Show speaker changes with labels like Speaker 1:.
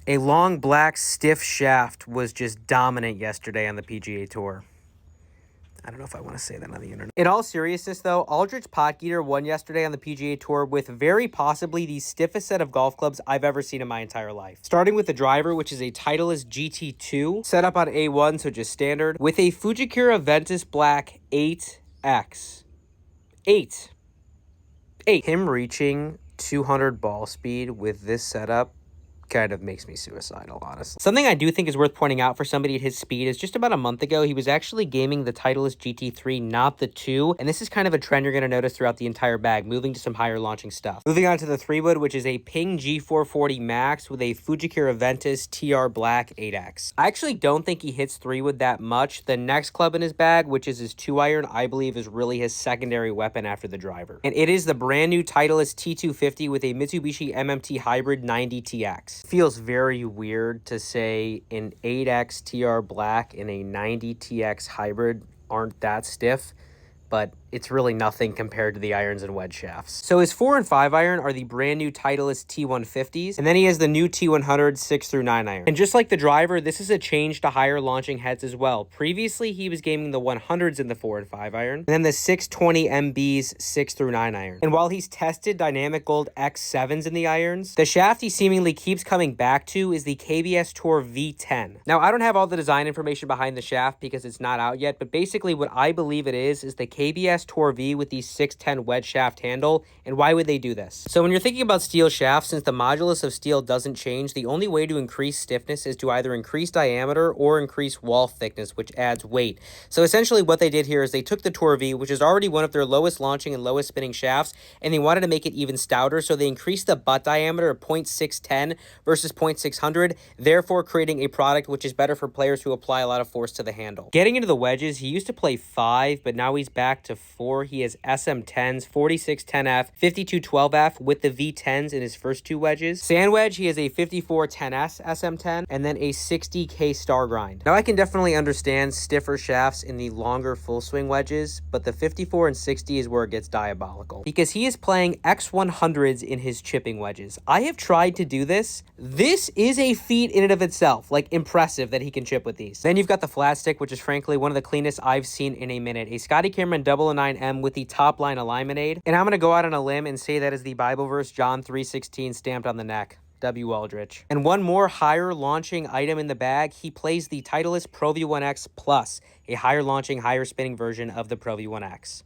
Speaker 1: A long black stiff shaft was just dominant yesterday on the PGA Tour. I don't know if I want to say that on the internet. In all seriousness, though, Aldrich Potgieter won yesterday on the PGA Tour with very possibly the stiffest set of golf clubs I've ever seen in my entire life. Starting with the driver, which is a Titleist GT2, set up on A1, so just standard, with a Fujikura Ventus Black 8X. 8. Him reaching 200 ball speed with this setup kind of makes me suicidal, honestly. Something I do think is worth pointing out for somebody at his speed is just about a month ago, he was actually gaming the Titleist GT3, not the 2, and this is kind of a trend you're going to notice throughout the entire bag, moving to some higher launching stuff. Moving on to the 3-wood, which is a Ping G440 Max with a Fujikura Ventus TR Black 8X. I actually don't think he hits 3-wood that much. The next club in his bag, which is his 2-iron, I believe is really his secondary weapon after the driver. And it is the brand new Titleist T250 with a Mitsubishi MMT Hybrid 90TX. Feels very weird to say an 8X TR Black and a 90TX Hybrid aren't that stiff, but it's really nothing compared to the irons and wedge shafts. So his 4 and 5 iron are the brand new Titleist T150s, and then he has the new T100 6 through 9 iron. And just like the driver, this is a change to higher launching heads as well. Previously, he was gaming the 100s in the 4 and 5 iron, and then the 620 MBs 6 through 9 iron. And while he's tested Dynamic Gold X7s in the irons, the shaft he seemingly keeps coming back to is the KBS Tour V10. Now, I don't have all the design information behind the shaft because it's not out yet, but basically what I believe it is the KBS Tour V with the 610 wedge shaft handle. And why would they do this? So when you're thinking about steel shafts, since the modulus of steel doesn't change, the only way to increase stiffness is to either increase diameter or increase wall thickness, which adds weight. So essentially what they did here is they took the Tour V, which is already one of their lowest launching and lowest spinning shafts, and they wanted to make it even stouter, so they increased the butt diameter of 0.610 versus 0.600, therefore creating a product which is better for players who apply a lot of force to the handle. Getting into the wedges, he used to play 5, but now he's back to 4. He has SM10s, 4610F, 5212F with the V10s in his first 2 wedges. Sand wedge, he has a 5410S SM10 and then a 60K star grind. Now I can definitely understand stiffer shafts in the longer full swing wedges, but the 54 and 60 is where it gets diabolical because he is playing X100s in his chipping wedges. I have tried to do this. This is a feat in and of itself, like impressive that he can chip with these. Then you've got the flat stick, which is frankly one of the cleanest I've seen in a minute. A Scotty Cameron 009M with the top line alignment aid. And I'm going to go out on a limb and say that is the Bible verse John 3:16 stamped on the neck. W. Aldrich. And one more higher launching item in the bag, he plays the Titleist Pro V1X Plus, a higher launching, higher spinning version of the Pro V1X.